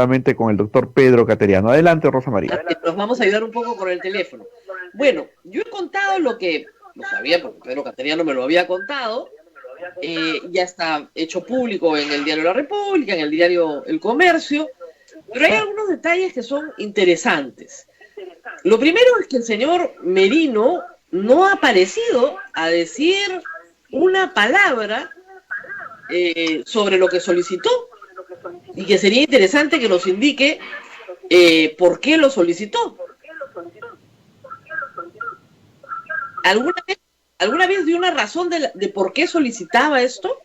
nuevamente con el doctor Pedro Cateriano. Adelante, Rosa María. Nos vamos a ayudar un poco con el teléfono. Bueno, yo he contado lo que lo sabía porque Pedro Cateriano me lo había contado. Ya está hecho público en el diario La República, en el diario El Comercio, pero hay algunos detalles que son interesantes. Lo primero es que el señor Merino no ha aparecido a decir una palabra sobre lo que solicitó, y que sería interesante que nos indique por qué lo solicitó. ¿Alguna vez dio una razón de por qué solicitaba esto?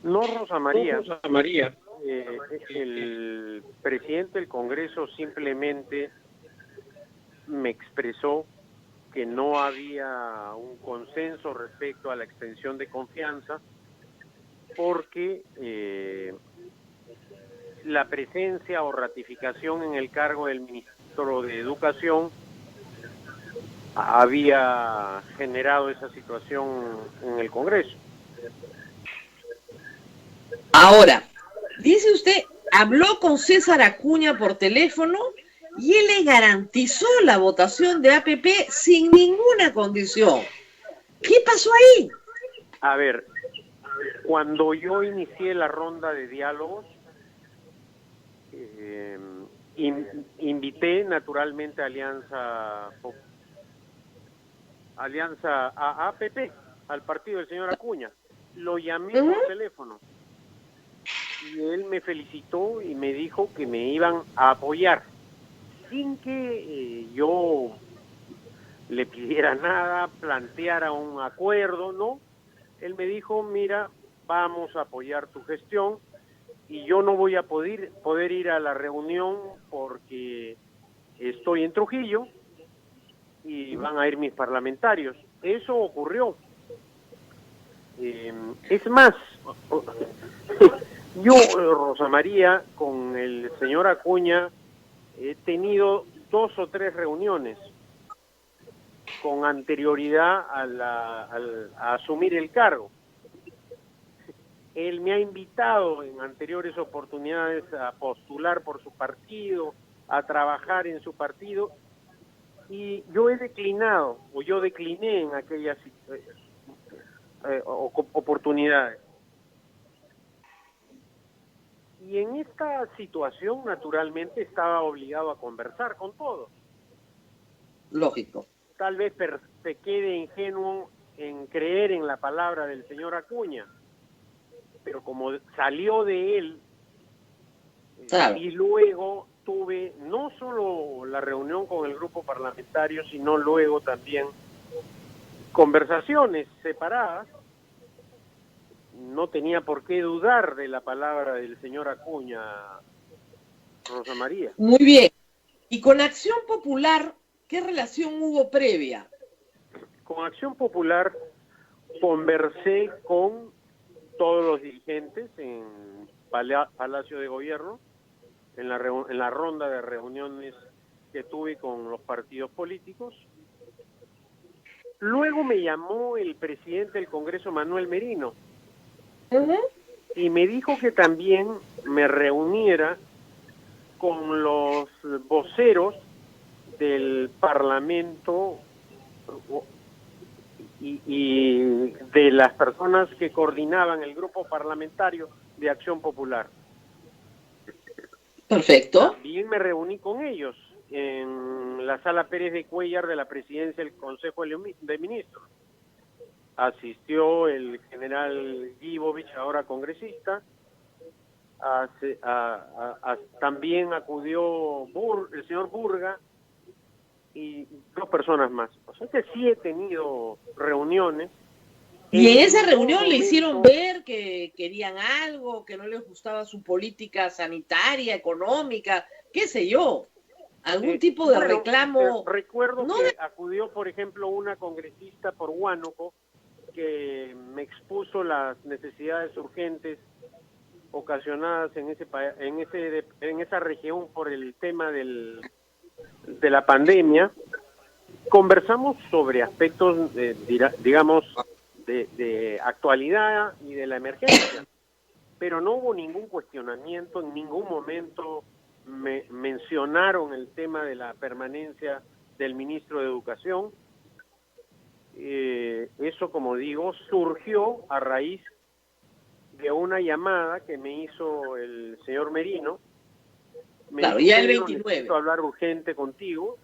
No, Rosa María. El presidente del Congreso simplemente me expresó que no había un consenso respecto a la extensión de confianza porque la presencia o ratificación en el cargo del ministro de Educación había generado esa situación en el Congreso. Ahora, dice usted, habló con César Acuña por teléfono y él le garantizó la votación de APP sin ninguna condición. ¿Qué pasó ahí? A ver, cuando yo inicié la ronda de diálogos, invité naturalmente a Alianza a APP, al partido del señor Acuña. Lo llamé por teléfono y él me felicitó y me dijo que me iban a apoyar sin que yo le pidiera nada, planteara un acuerdo, ¿no? Él me dijo, mira, vamos a apoyar tu gestión y yo no voy a poder ir a la reunión porque estoy en Trujillo y van a ir mis parlamentarios. Eso ocurrió. Es más, yo, Rosa María, con el señor Acuña, he tenido 2 o 3 reuniones con anterioridad a asumir el cargo. Él me ha invitado en anteriores oportunidades a postular por su partido, a trabajar en su partido, y yo decliné en aquellas oportunidades. Y en esta situación, naturalmente, estaba obligado a conversar con todos. Lógico. Tal vez se quede ingenuo en creer en la palabra del señor Acuña, pero como salió de él, claro. Y luego tuve no solo la reunión con el grupo parlamentario, sino luego también conversaciones separadas, no tenía por qué dudar de la palabra del señor Acuña, Rosa María. Muy bien. ¿Y con Acción Popular, qué relación hubo previa? Con Acción Popular conversé con todos los dirigentes en Palacio de Gobierno, en la ronda de reuniones que tuve con los partidos políticos. Luego me llamó el presidente del Congreso, Manuel Merino, y me dijo que también me reuniera con los voceros del Parlamento y de las personas que coordinaban el grupo parlamentario de Acción Popular. Perfecto. También me reuní con ellos en la Sala Pérez de Cuéllar de la Presidencia del Consejo de Ministros. Asistió el general Gibovich, ahora congresista. También acudió el señor Burga y 2 personas más. O sea que sí he tenido reuniones. ¿Y en esa reunión le hicieron ver que querían algo, que no les gustaba su política sanitaria, económica, qué sé yo? ¿Algún tipo de reclamo? Recuerdo que acudió, por ejemplo, una congresista por Huánuco que me expuso las necesidades urgentes ocasionadas en esa región por el tema de la pandemia. Conversamos sobre aspectos, digamos, de actualidad y de la emergencia. pero no hubo ningún cuestionamiento, en ningún momento me mencionaron el tema de la permanencia del ministro de Educación. Eso, como digo, surgió a raíz de una llamada que me hizo el señor Merino. Claro, dijo, ya el "Pedro, 29. necesito hablar urgente contigo".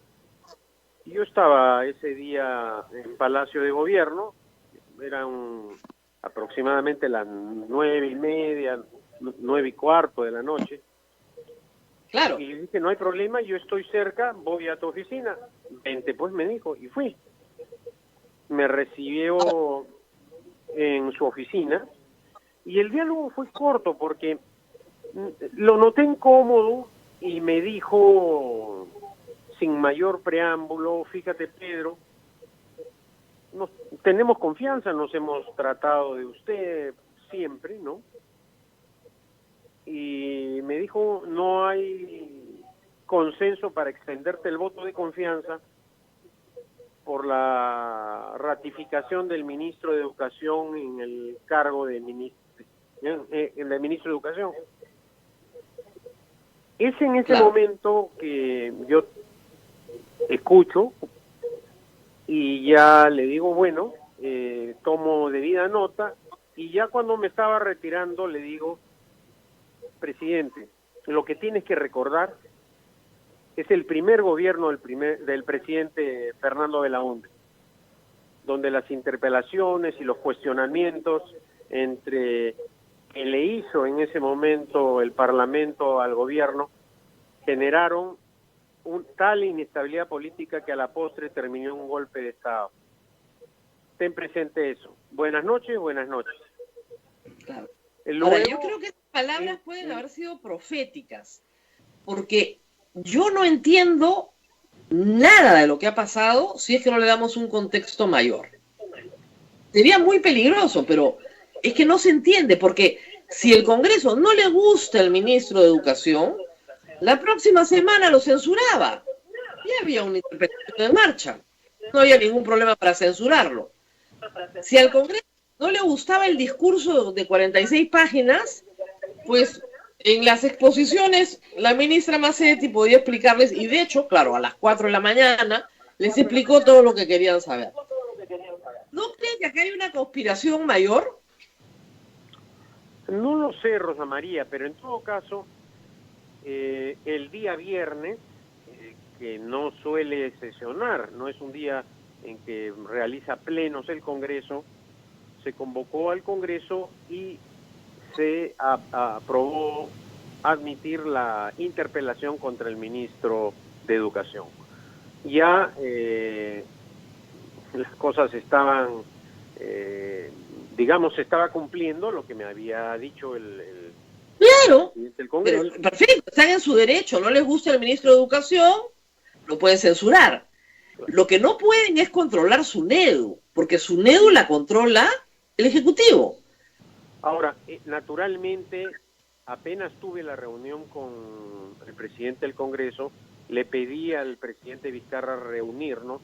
Y yo estaba ese día en Palacio de Gobierno, eran aproximadamente las 9:30, 9:15 de la noche. Claro. Y le dije, no hay problema, yo estoy cerca, voy a tu oficina. Vente, pues, me dijo, y fui. Me recibió en su oficina y el diálogo fue corto porque lo noté incómodo y me dijo sin mayor preámbulo, fíjate, Pedro, tenemos confianza, nos hemos tratado de usted siempre, ¿no? Y me dijo, no hay consenso para extenderte el voto de confianza por la ratificación del ministro de Educación en el cargo de ministro de Educación. Es en ese Claro. momento que yo escucho y ya le digo, bueno, tomo debida nota, y ya cuando me estaba retirando le digo, presidente, lo que tienes que recordar es el primer gobierno del presidente Fernando Belaúnde, donde las interpelaciones y los cuestionamientos entre que le hizo en ese momento el Parlamento al gobierno generaron tal inestabilidad política que a la postre terminó en un golpe de Estado. Ten presente eso. Buenas noches, buenas noches. Claro. Luego, Ahora, yo creo que esas palabras pueden haber sido proféticas, porque yo no entiendo nada de lo que ha pasado si es que no le damos un contexto mayor. Sería muy peligroso, pero es que no se entiende, porque si el Congreso no le gusta el ministro de Educación, la próxima semana lo censuraba. Ya había una interpretación en marcha. No había ningún problema para censurarlo. Si al Congreso no le gustaba el discurso de 46 páginas, pues en las exposiciones la ministra Macetti podía explicarles, y de hecho, claro, a las 4 de la mañana les explicó todo lo que querían saber. ¿No creen que acá hay una conspiración mayor? no lo sé, Rosa María, pero en todo caso, el día viernes, que no suele sesionar, no es un día en que realiza plenos el Congreso, se convocó al Congreso y se aprobó admitir la interpelación contra el ministro de Educación. Ya las cosas estaban, digamos, se estaba cumpliendo lo que me había dicho el Claro, presidente del Congreso. pero perfecto, están en su derecho, no les gusta el ministro de Educación, lo pueden censurar. Lo que no pueden es controlar su NEDU, porque su NEDU la controla el Ejecutivo. Ahora, naturalmente, apenas tuve la reunión con el presidente del Congreso, le pedí al presidente Vizcarra reunirnos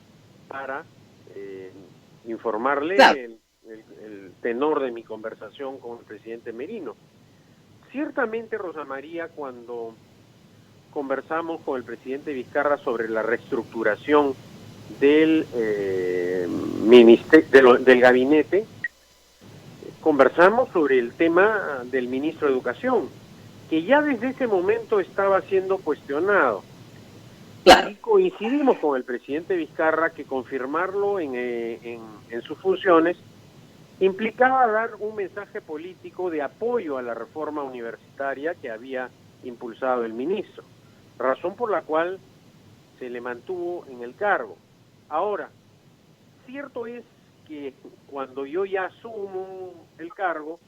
para informarle Claro. el tenor de mi conversación con el presidente Merino. Ciertamente, Rosa María, cuando conversamos con el presidente Vizcarra sobre la reestructuración del del gabinete, conversamos sobre el tema del ministro de Educación, que ya desde ese momento estaba siendo cuestionado. Claro. Y coincidimos con el presidente Vizcarra que confirmarlo en sus funciones implicaba dar un mensaje político de apoyo a la reforma universitaria que había impulsado el ministro, razón por la cual se le mantuvo en el cargo. Ahora, cierto es que cuando yo ya asumo el cargo,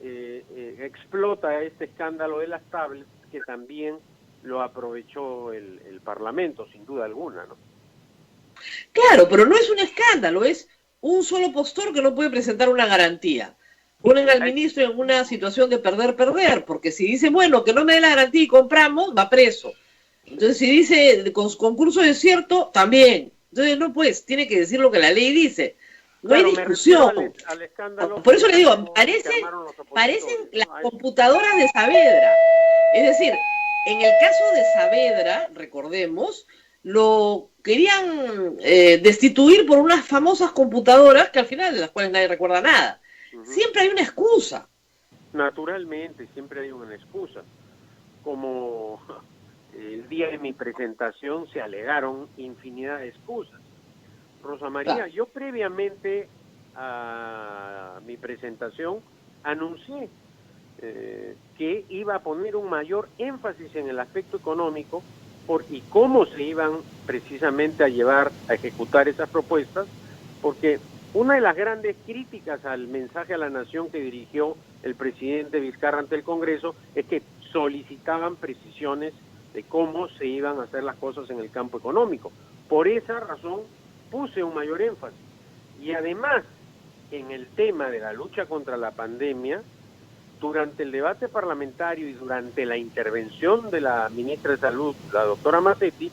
explota este escándalo de las tablets, que también lo aprovechó el Parlamento, sin duda alguna, ¿no? Claro, pero no es un escándalo, es un solo postor que no puede presentar una garantía. Ponen al ministro en una situación de perder, porque si dice, bueno, que no me dé la garantía y compramos, va preso. Entonces, si dice concurso desierto, también. Entonces, no, pues, tiene que decir lo que la ley dice. No hay Claro, me refiero discusión. al escándalo Por eso le digo, que parecen armaron los opositores, las ¿no? A eso. computadoras de Saavedra. Es decir, en el caso de Saavedra, recordemos, lo querían destituir por unas famosas computadoras que al final de las cuales nadie recuerda nada. Siempre hay una excusa. Naturalmente, siempre hay una excusa. Como el día de mi presentación se alegaron infinidad de excusas. Rosa María, Claro. yo previamente a mi presentación anuncié que iba a poner un mayor énfasis en el aspecto económico y cómo se iban precisamente a llevar a ejecutar esas propuestas, porque una de las grandes críticas al mensaje a la nación que dirigió el presidente Vizcarra ante el Congreso es que solicitaban precisiones de cómo se iban a hacer las cosas en el campo económico. Por esa razón puse un mayor énfasis. Y además, en el tema de la lucha contra la pandemia, durante el debate parlamentario y durante la intervención de la ministra de Salud, la doctora Mazzetti,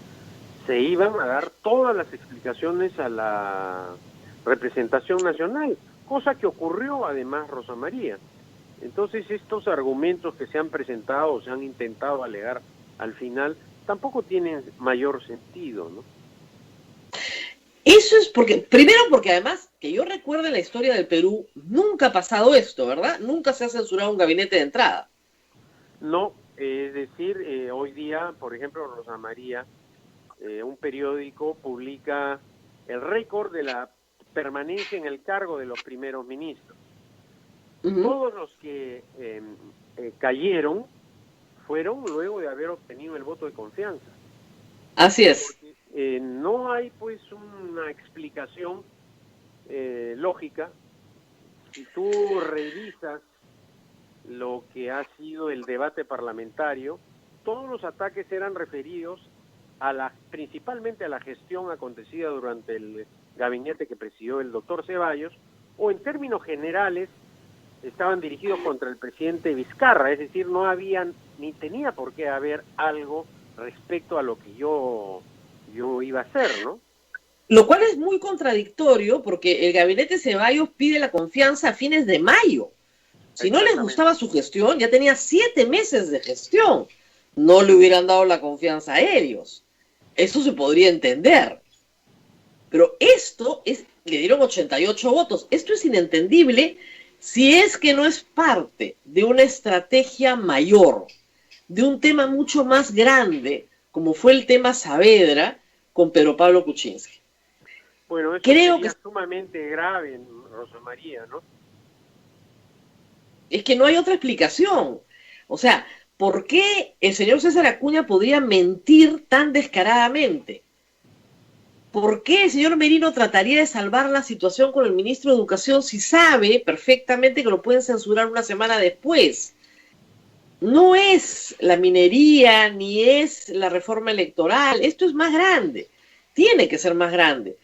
se iban a dar todas las explicaciones a la representación nacional, cosa que ocurrió además, Rosa María. Entonces estos argumentos que se han presentado o se han intentado alegar al final tampoco tienen mayor sentido, ¿no? Eso es primero porque además, que yo recuerde en la historia del Perú, nunca ha pasado esto, ¿verdad? Nunca se ha censurado un gabinete de entrada. No, es decir, hoy día, por ejemplo, Rosa María, un periódico publica el récord de la permanencia en el cargo de los primeros ministros. Todos los que cayeron fueron luego de haber obtenido el voto de confianza. Así es. Porque, no hay pues una explicación lógica. Si tú revisas lo que ha sido el debate parlamentario, todos los ataques eran referidos principalmente a la gestión acontecida durante el gabinete que presidió el doctor Ceballos, o en términos generales estaban dirigidos contra el presidente Vizcarra, es decir, no había ni tenía por qué haber algo respecto a lo que yo iba a hacer, ¿no? Lo cual es muy contradictorio porque el gabinete Ceballos pide la confianza a fines de mayo. Si no les gustaba su gestión, ya tenía 7 meses de gestión. No le hubieran dado la confianza a ellos. Eso se podría entender. Pero le dieron 88 votos. Esto es inentendible si es que no es parte de una estrategia mayor, de un tema mucho más grande, como fue el tema Saavedra con Pedro Pablo Kuczynski. Bueno, eso creo sería que sumamente grave, Rosa María, ¿no? Es que no hay otra explicación. O sea, ¿por qué el señor César Acuña podría mentir tan descaradamente? ¿Por qué el señor Merino trataría de salvar la situación con el ministro de Educación si sabe perfectamente que lo pueden censurar una semana después? No es la minería ni es la reforma electoral. Esto es más grande. Tiene que ser más grande.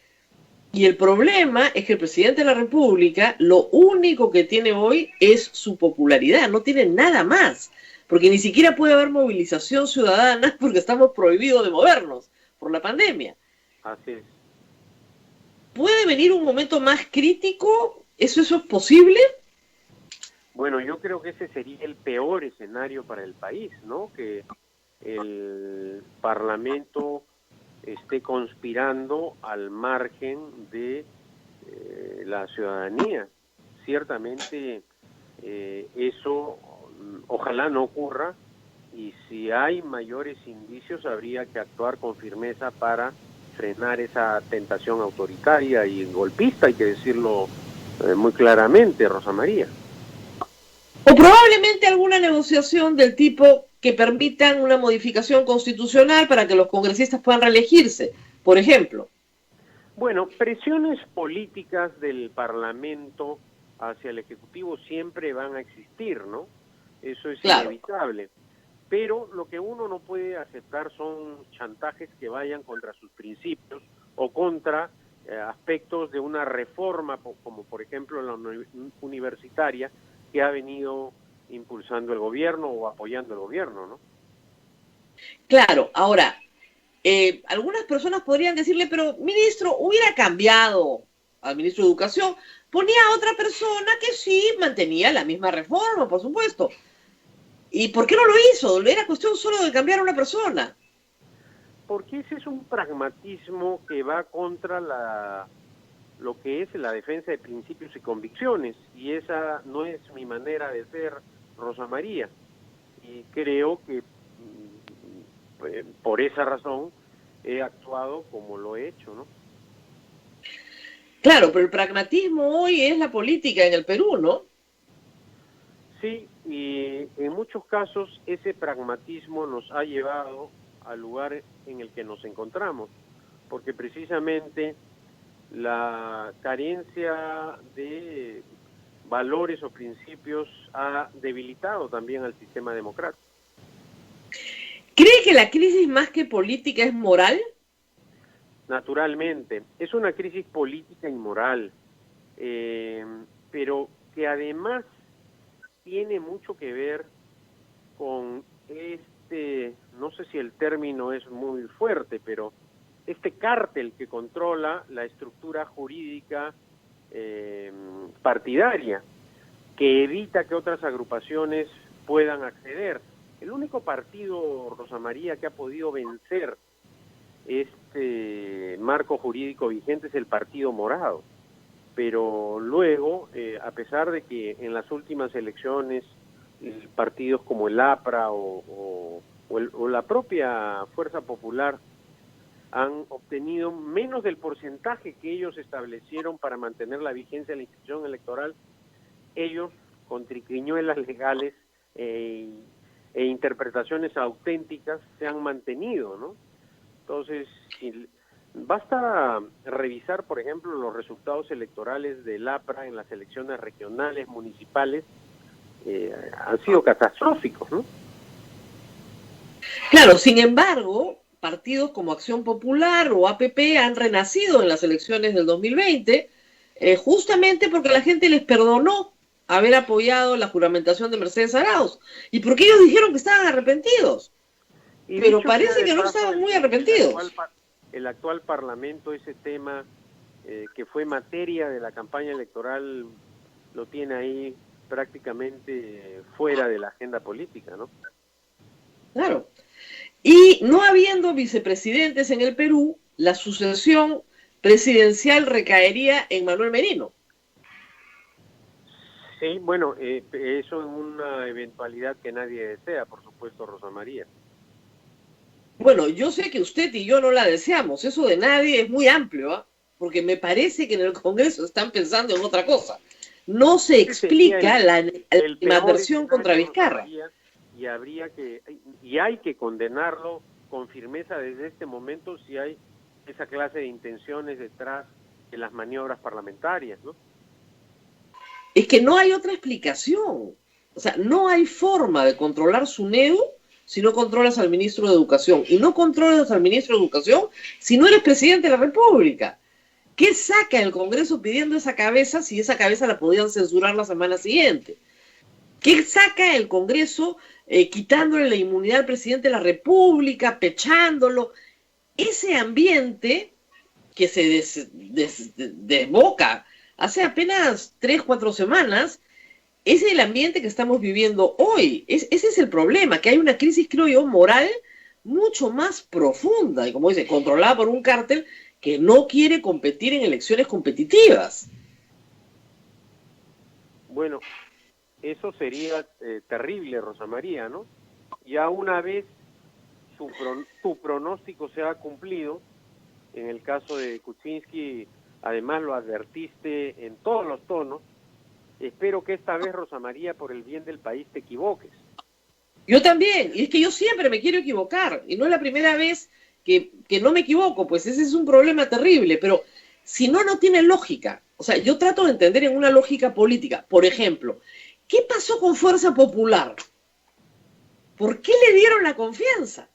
Y el problema es que el presidente de la República lo único que tiene hoy es su popularidad, no tiene nada más, porque ni siquiera puede haber movilización ciudadana porque estamos prohibidos de movernos por la pandemia. Así es. ¿Puede venir un momento más crítico? ¿Eso es posible? Bueno, yo creo que ese sería el peor escenario para el país, ¿no? Que el Parlamento esté conspirando al margen de la ciudadanía. Ciertamente eso ojalá no ocurra, y si hay mayores indicios habría que actuar con firmeza para frenar esa tentación autoritaria y golpista, hay que decirlo muy claramente, Rosa María. O probablemente alguna negociación del tipo que permitan una modificación constitucional para que los congresistas puedan reelegirse, por ejemplo. Bueno, presiones políticas del Parlamento hacia el Ejecutivo siempre van a existir, ¿no? Eso es claro, inevitable. Pero lo que uno no puede aceptar son chantajes que vayan contra sus principios o contra aspectos de una reforma, como por ejemplo la universitaria, que ha venido impulsando el gobierno o apoyando el gobierno, ¿no? Claro, ahora, algunas personas podrían decirle, pero ministro, hubiera cambiado al ministro de Educación, ponía a otra persona que sí mantenía la misma reforma, por supuesto. ¿Y por qué no lo hizo? Era cuestión solo de cambiar a una persona. Porque ese es un pragmatismo que va contra lo que es la defensa de principios y convicciones, y esa no es mi manera de ser, Rosa María, y creo que por esa razón he actuado como lo he hecho, ¿no? Claro, pero el pragmatismo hoy es la política en el Perú, ¿no? Sí, y en muchos casos ese pragmatismo nos ha llevado al lugar en el que nos encontramos, porque precisamente la carencia de valores o principios ha debilitado también al sistema democrático. ¿Cree que la crisis más que política es moral? Naturalmente, es una crisis política y moral, pero que además tiene mucho que ver con no sé si el término es muy fuerte, pero este cártel que controla la estructura jurídica partidaria, que evita que otras agrupaciones puedan acceder. El único partido, Rosa María, que ha podido vencer este marco jurídico vigente es el Partido Morado. Pero luego, a pesar de que en las últimas elecciones partidos como el APRA o la propia Fuerza Popular han obtenido menos del porcentaje que ellos establecieron para mantener la vigencia de la institución electoral, ellos, con triquiñuelas legales e interpretaciones auténticas, se han mantenido, ¿no? Entonces, basta revisar, por ejemplo, los resultados electorales del APRA en las elecciones regionales, municipales, han sido catastróficos, ¿no? Claro, sin embargo, partidos como Acción Popular o APP han renacido en las elecciones del 2020, justamente porque la gente les perdonó haber apoyado la juramentación de Mercedes Arauz, y porque ellos dijeron que estaban arrepentidos, pero parece que no estaban muy arrepentidos. El actual Parlamento, ese tema que fue materia de la campaña electoral, lo tiene ahí prácticamente fuera de la agenda política, ¿no? Claro. Y no habiendo vicepresidentes en el Perú, la sucesión presidencial recaería en Manuel Merino. Sí, bueno, eso es una eventualidad que nadie desea, por supuesto, Rosa María. Bueno, yo sé que usted y yo no la deseamos, eso de nadie es muy amplio, ¿eh? Porque me parece que en el Congreso están pensando en otra cosa. No se explica la animadversión contra Vizcarra. Y hay que condenarlo con firmeza desde este momento si hay esa clase de intenciones detrás de las maniobras parlamentarias, ¿no? Es que no hay otra explicación. O sea, no hay forma de controlar SUNEDU si no controlas al ministro de Educación. Y no controlas al ministro de Educación si no eres presidente de la República. ¿Qué saca el Congreso pidiendo esa cabeza si esa cabeza la podían censurar la semana siguiente? ¿Qué saca el Congreso quitándole la inmunidad al presidente de la República, pechándolo? Ese ambiente que se desboca hace apenas 3-4 semanas, ese es el ambiente que estamos viviendo hoy. Ese es el problema, que hay una crisis, creo yo, moral mucho más profunda, y como dice, controlada por un cártel que no quiere competir en elecciones competitivas. Bueno, eso sería terrible, Rosa María, ¿no? Ya una vez tu pronóstico se ha cumplido, en el caso de Kuczynski, además lo advertiste en todos los tonos, espero que esta vez, Rosa María, por el bien del país, te equivoques. Yo también, y es que yo siempre me quiero equivocar, y no es la primera vez que no me equivoco, pues ese es un problema terrible, pero si no, no tiene lógica. O sea, yo trato de entender en una lógica política. Por ejemplo, ¿qué pasó con Fuerza Popular? ¿Por qué le dieron la confianza?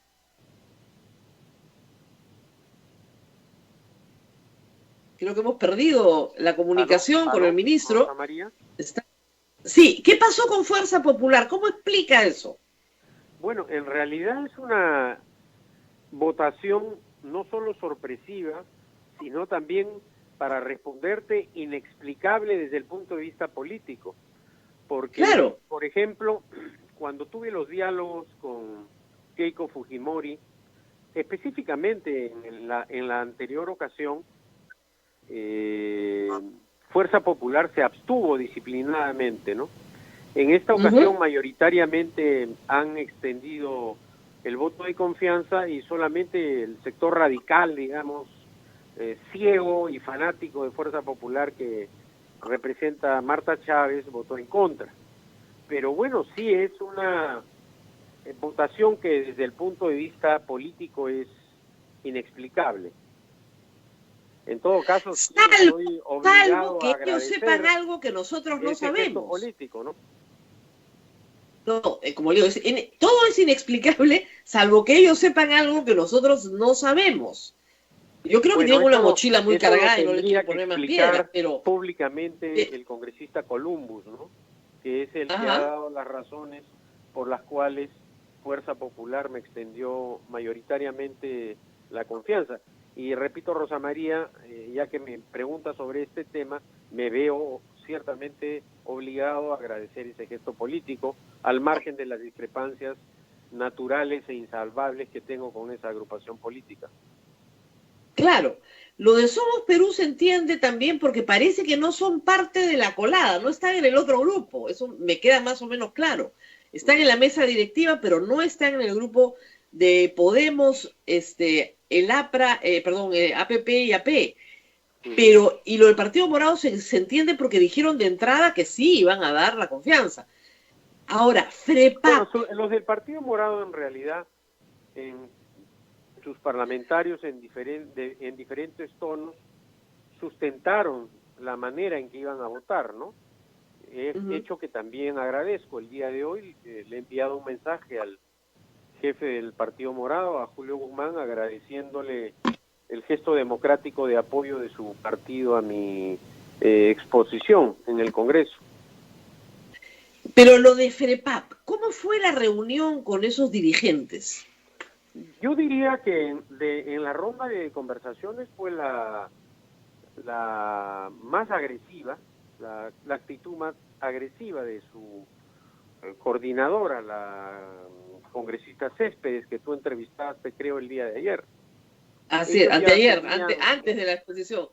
Creo que hemos perdido la comunicación con el ministro. Rosa María. Sí, ¿qué pasó con Fuerza Popular? ¿Cómo explica eso? Bueno, en realidad es una votación no solo sorpresiva, sino también para responderte inexplicable desde el punto de vista político. Porque, Claro. por ejemplo, cuando tuve los diálogos con Keiko Fujimori, específicamente en la anterior ocasión, Fuerza Popular se abstuvo disciplinadamente, ¿no? En esta ocasión mayoritariamente han extendido el voto de confianza y solamente el sector radical, digamos, ciego y fanático de Fuerza Popular que representa a Marta Chávez votó en contra. Pero bueno, sí es una votación que desde el punto de vista político es inexplicable. En todo caso, sí estoy obligado salvo que a ellos agradecer sepan algo que nosotros no ese gesto sabemos. político, ¿no? No, como le digo, todo es inexplicable, salvo que ellos sepan algo que nosotros no sabemos. Yo creo que tienen una mochila muy cargada y no le quiero poner más piedras, pero públicamente el congresista Columbus, ¿no? Que es el que ha dado las razones por las cuales Fuerza Popular me extendió mayoritariamente la confianza. Y repito, Rosa María, ya que me pregunta sobre este tema, me veo ciertamente obligado a agradecer ese gesto político, al margen de las discrepancias naturales e insalvables que tengo con esa agrupación política. Claro, lo de Somos Perú se entiende también porque parece que no son parte de la colada, no están en el otro grupo, eso me queda más o menos claro. Están en la mesa directiva, pero no están en el grupo de Podemos, el APRA, APP y AP. Pero, y lo del Partido Morado se entiende porque dijeron de entrada que sí iban a dar la confianza. Ahora, FREPAP. Bueno, los del Partido Morado en realidad, en sus parlamentarios en diferentes tonos, sustentaron la manera en que iban a votar, ¿no? Hecho que también agradezco. El día de hoy le he enviado un mensaje al jefe del Partido Morado, a Julio Guzmán, agradeciéndole el gesto democrático de apoyo de su partido a mi exposición en el Congreso. Pero lo de FREPAP, ¿cómo fue la reunión con esos dirigentes? Yo diría que en la ronda de conversaciones fue la más agresiva, la actitud más agresiva de su coordinadora, la congresista Céspedes, que tú entrevistaste, creo, el día de ayer. Así es, anteayer, antes de la exposición.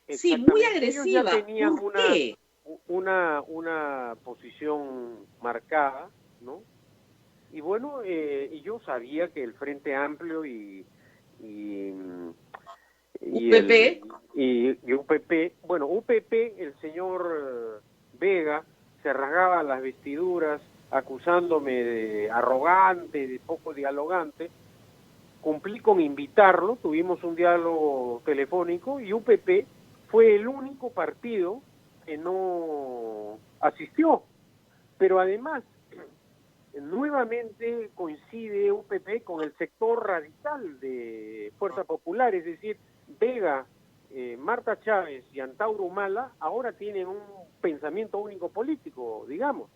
Sí, muy agresiva. Ellos ya tenían ¿Por qué? una posición marcada, ¿no? Y bueno, y yo sabía que el Frente Amplio y UPP, bueno, UPP, el señor Vega se rasgaba las vestiduras acusándome de arrogante, de poco dialogante. Cumplí con invitarlo, tuvimos un diálogo telefónico y UPP fue el único partido que no asistió. Pero además, nuevamente coincide UPP con el sector radical de Fuerza Popular, es decir, Vega, Marta Chávez y Antauro Humala ahora tienen un pensamiento único político, digamos.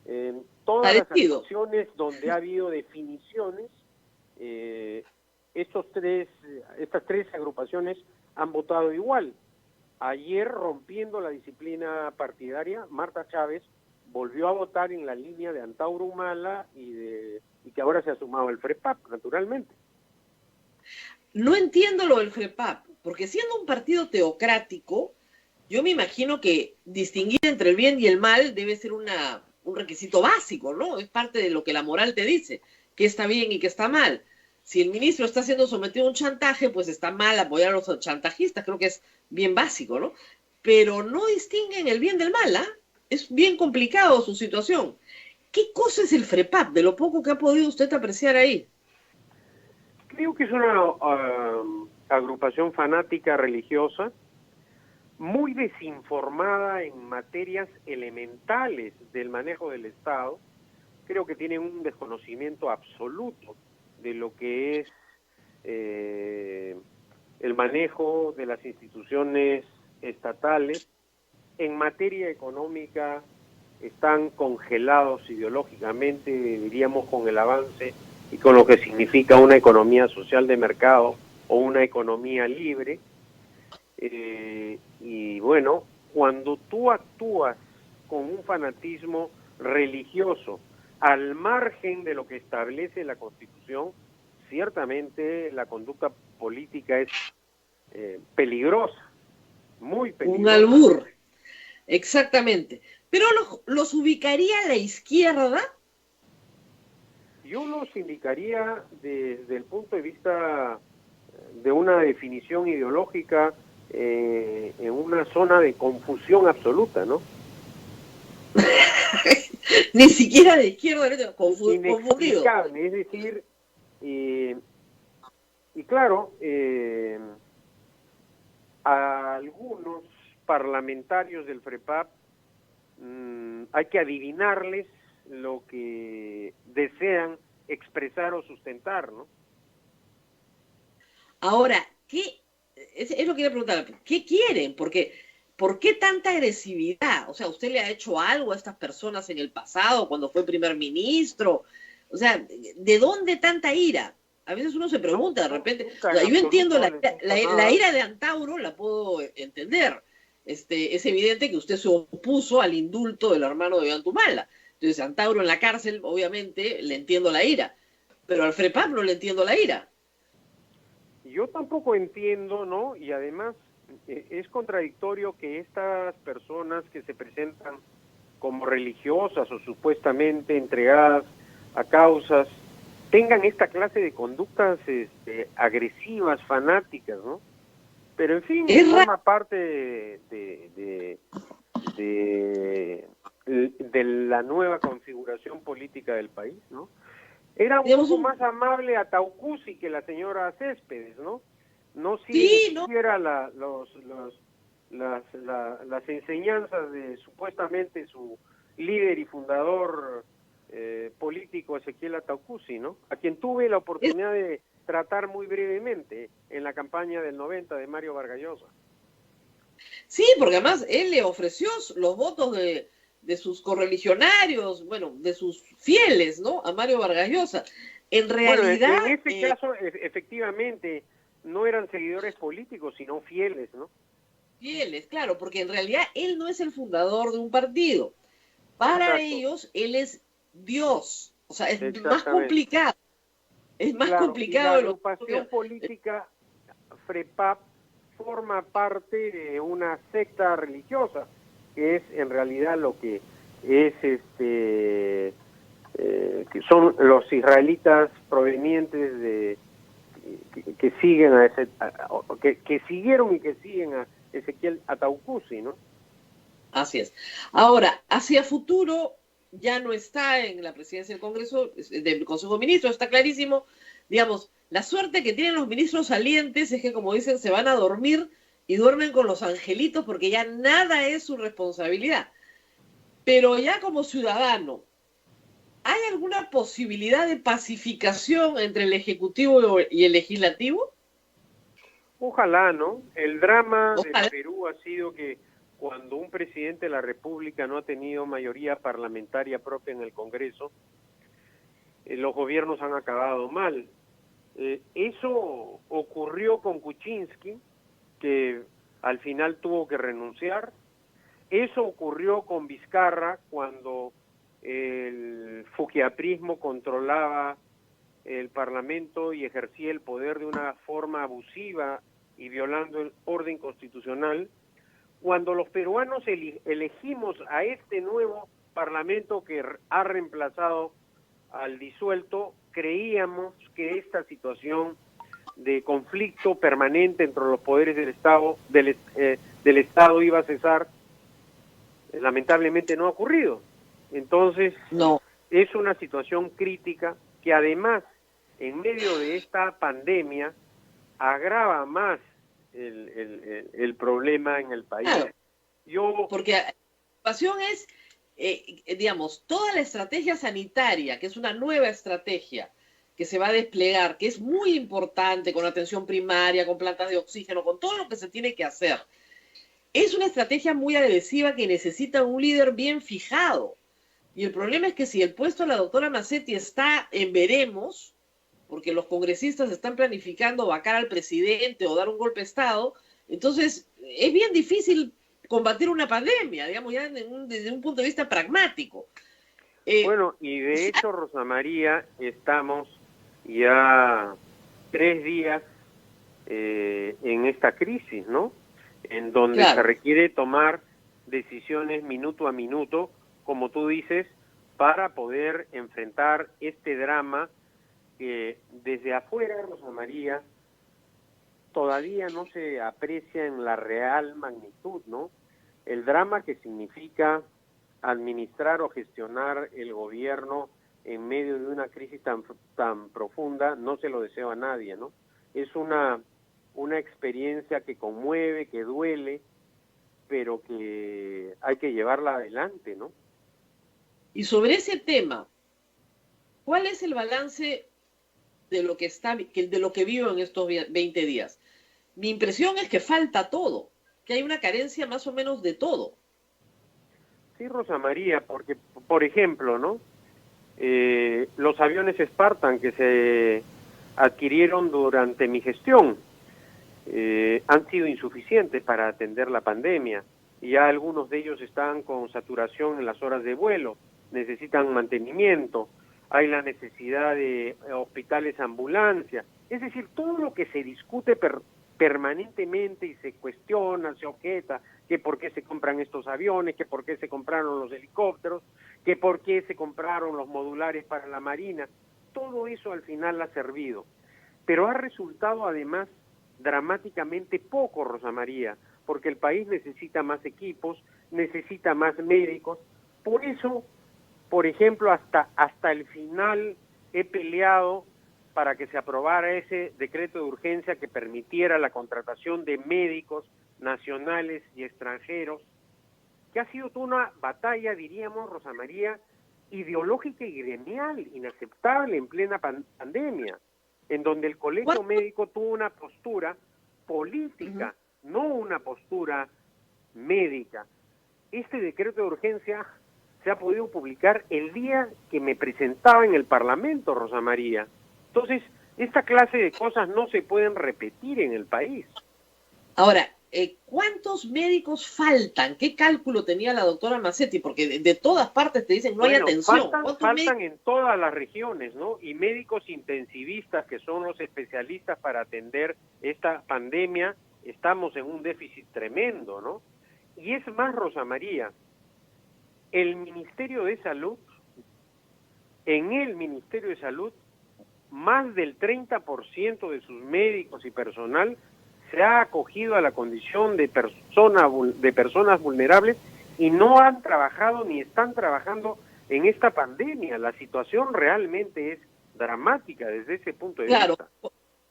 En todas las situaciones donde ha habido definiciones, estas tres agrupaciones han votado igual. Ayer, rompiendo la disciplina partidaria, Marta Chávez volvió a votar en la línea de Antauro Humala y que ahora se ha sumado el FREPAP, naturalmente. No entiendo lo del FREPAP, porque siendo un partido teocrático, yo me imagino que distinguir entre el bien y el mal debe ser un requisito básico, ¿no? Es parte de lo que la moral te dice, que está bien y que está mal. Si el ministro está siendo sometido a un chantaje, pues está mal apoyar a los chantajistas, creo que es bien básico, ¿no? Pero no distinguen el bien del mal, ¿ah? Es bien complicado su situación. ¿Qué cosa es el FREPAP, de lo poco que ha podido usted apreciar ahí? Creo que es una agrupación fanática religiosa, muy desinformada en materias elementales del manejo del Estado. Creo que tienen un desconocimiento absoluto de lo que es el manejo de las instituciones estatales. En materia económica están congelados ideológicamente, diríamos, con el avance y con lo que significa una economía social de mercado o una economía libre. Y bueno, cuando tú actúas con un fanatismo religioso al margen de lo que establece la Constitución, ciertamente la conducta política es peligrosa, muy Un peligrosa. albur, exactamente. Pero los ubicaría a la izquierda. Yo los indicaría desde el punto de vista de una definición ideológica en una zona de confusión absoluta, ¿no? Ni siquiera de izquierda a derecha, confundido. Inexplicable, es decir, y claro, a algunos parlamentarios del FREPAP hay que adivinarles lo que desean expresar o sustentar, ¿no? Ahora, es lo que quería preguntar, ¿qué quieren? Porque, ¿por qué tanta agresividad? O sea, ¿usted le ha hecho algo a estas personas en el pasado, cuando fue primer ministro? O sea, ¿de dónde tanta ira? A veces uno se pregunta, de repente, o sea, yo entiendo la ira de Antauro, la puedo entender. Es evidente que usted se opuso al indulto del hermano de Ollantumala. Entonces, Antauro en la cárcel, obviamente, le entiendo la ira. Pero al FREPAP no le entiendo la ira. Yo tampoco entiendo, ¿no? Y además es contradictorio que estas personas que se presentan como religiosas o supuestamente entregadas a causas tengan esta clase de conductas agresivas, fanáticas, ¿no? Pero en fin, forma parte de la nueva configuración política del país, ¿no? Era un poco más amable a Taucusi que la señora Céspedes, ¿no? No siguiera las enseñanzas de supuestamente su líder y fundador político Ezequiel Ataucusi, ¿no? A quien tuve la oportunidad de tratar muy brevemente en la campaña del 90 de Mario Vargas Llosa. Sí, porque además él le ofreció los votos de sus correligionarios, bueno, de sus fieles, ¿no? A Mario Vargas Llosa. En realidad... Bueno, en este caso, efectivamente, no eran seguidores políticos, sino fieles, ¿no? Fieles, claro, porque en realidad él no es el fundador de un partido. Para ellos, él es Dios. O sea, es más complicado. Es más complicado. La agrupación política FREPAP forma parte de una secta religiosa, que es en realidad lo que es que son los israelitas provenientes de que siguen que siguieron y que siguen a Ezequiel Ataucusi, ¿no? Así es. Ahora, hacia futuro ya no está en la presidencia del Congreso, del Consejo de Ministros, está clarísimo. Digamos, la suerte que tienen los ministros salientes es que, como dicen, se van a dormir y duermen con los angelitos porque ya nada es su responsabilidad. Pero ya como ciudadano, ¿hay alguna posibilidad de pacificación entre el Ejecutivo y el Legislativo? Ojalá, ¿no? El drama del Perú ha sido que cuando un presidente de la República no ha tenido mayoría parlamentaria propia en el Congreso, los gobiernos han acabado mal. Eso ocurrió con Kuczynski, que al final tuvo que renunciar. Eso ocurrió con Vizcarra cuando el fuquiaprismo controlaba el Parlamento y ejercía el poder de una forma abusiva y violando el orden constitucional. Cuando los peruanos elegimos a este nuevo Parlamento que ha reemplazado al disuelto, creíamos que esta situación de conflicto permanente entre los poderes del Estado iba a cesar. Lamentablemente no ha ocurrido. Entonces, es una situación crítica que además, en medio de esta pandemia, agrava más el problema en el país. Claro, porque la situación es, digamos, toda la estrategia sanitaria, que es una nueva estrategia que se va a desplegar, que es muy importante, con atención primaria, con plantas de oxígeno, con todo lo que se tiene que hacer. Es una estrategia muy agresiva que necesita un líder bien fijado. Y el problema es que si el puesto de la doctora Macetti está en veremos, porque los congresistas están planificando vacar al presidente o dar un golpe de Estado, Entonces, es bien difícil combatir una pandemia, digamos, ya desde un punto de vista pragmático. Bueno, y de hecho, Rosa María, estamos ya 3 días en esta crisis, ¿no? En donde claro, se requiere tomar decisiones minuto a minuto, como tú dices, para poder enfrentar este drama que desde afuera, Rosa María, todavía no se aprecia en la real magnitud, ¿no? El drama que significa administrar o gestionar el gobierno en medio de una crisis tan profunda, no se lo deseo a nadie, ¿no? Es una experiencia que conmueve, que duele, pero que hay que llevarla adelante, ¿no? y sobre ese tema, ¿cuál es el balance de lo que vivo en estos 20 días? Mi impresión es que falta todo, que hay una carencia más o menos de todo. Sí, Rosa María, porque, por ejemplo, ¿no? Los aviones Spartan que se adquirieron durante mi gestión han sido insuficientes para atender la pandemia. Y ya algunos de ellos están con saturación en las horas de vuelo, necesitan mantenimiento, hay la necesidad de hospitales ambulancia. Es decir, todo lo que se discute permanentemente y se cuestiona, se objeta, que por qué se compran estos aviones, que por qué se compraron los helicópteros, que por qué se compraron los modulares para la Marina, todo eso al final ha servido. Pero ha resultado además dramáticamente poco, Rosa María, porque el país necesita más equipos, necesita más médicos. Por eso, por ejemplo, hasta el final he peleado para que se aprobara ese decreto de urgencia que permitiera la contratación de médicos nacionales y extranjeros, que ha sido toda una batalla, diríamos, Rosa María, ideológica y gremial, inaceptable en plena pandemia, en donde el colegio médico tuvo una postura política, no una postura médica. Este decreto de urgencia se ha podido publicar el día que me presentaba en el Parlamento, Rosa María. Entonces, esta clase de cosas no se pueden repetir en el país. Ahora, ¿cuántos médicos faltan? ¿Qué cálculo tenía la doctora Massetti? Porque de todas partes te dicen no hay atención. Faltan en todas las regiones, ¿no? Y médicos intensivistas, que son los especialistas para atender esta pandemia, estamos en un déficit tremendo, ¿no? Y es más, Rosa María, el Ministerio de Salud, en el Ministerio de Salud, más del 30% de sus médicos y personal se ha acogido a la condición de personas vulnerables y no han trabajado ni están trabajando en esta pandemia. La situación realmente es dramática desde ese punto de vista.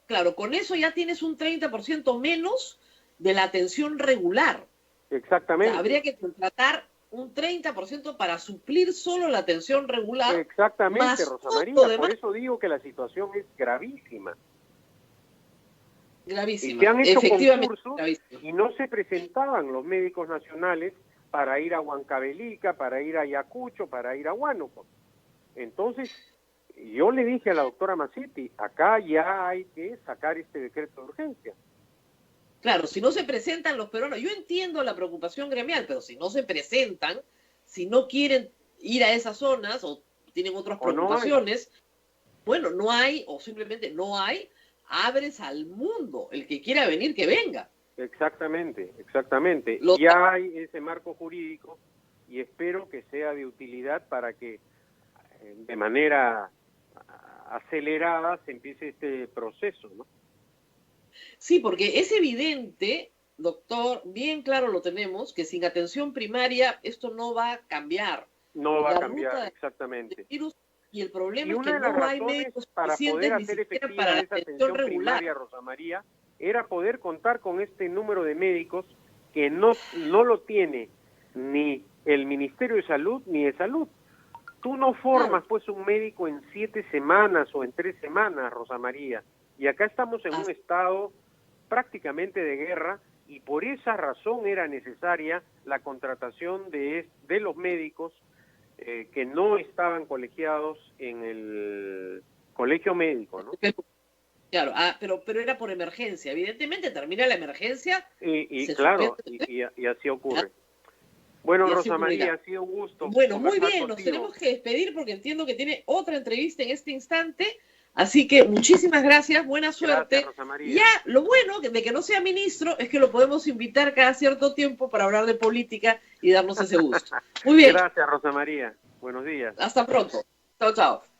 Claro, con eso ya tienes un 30% menos de la atención regular. Exactamente. O sea, habría que contratar un 30% para suplir solo la atención regular. Exactamente, Rosa María, por eso digo que la situación es gravísima. Gravísima. Y se han hecho concursos gravísima. Y no se presentaban los médicos nacionales para ir a Huancavelica, para ir a Ayacucho, para ir a Huánuco. Entonces, yo le dije a la doctora Massetti, acá ya hay que sacar este decreto de urgencia. Claro, si no se presentan los peruanos, yo entiendo la preocupación gremial, pero si no se presentan, si no quieren ir a esas zonas o tienen otras preocupaciones, bueno, no hay, o simplemente no hay, abres al mundo. El que quiera venir, que venga. Exactamente. Ya hay ese marco jurídico y espero que sea de utilidad para que de manera acelerada se empiece este proceso, ¿no? Sí, porque es evidente, doctor, bien claro lo tenemos, que sin atención primaria esto no va a cambiar. No va a cambiar, exactamente. Virus, y el problema y es que no hay médicos para poder hacer efectiva para esa atención primaria, Rosa María, era poder contar con este número de médicos que no lo tiene ni el Ministerio de Salud ni de Salud. Tú no formas pues un médico en 7 semanas o en 3 semanas, Rosa María. Y acá estamos en un estado prácticamente de guerra y por esa razón era necesaria la contratación de los médicos que no estaban colegiados en el colegio médico, ¿no? Claro, pero era por emergencia. Evidentemente termina la emergencia. Y se claro, suspende. y así ocurre. Bueno, Y así Rosa María, ocurrirá. ha sido un gusto. Bueno, muy conversar bien, nos contigo. tenemos que despedir porque entiendo que tiene otra entrevista en este instante. Así que muchísimas gracias, buena suerte. Gracias, Rosa María. Ya, lo bueno de que no sea ministro es que lo podemos invitar cada cierto tiempo para hablar de política y darnos ese gusto. Muy bien, Gracias, Rosa María. Buenos días. hasta pronto. Chao, chao.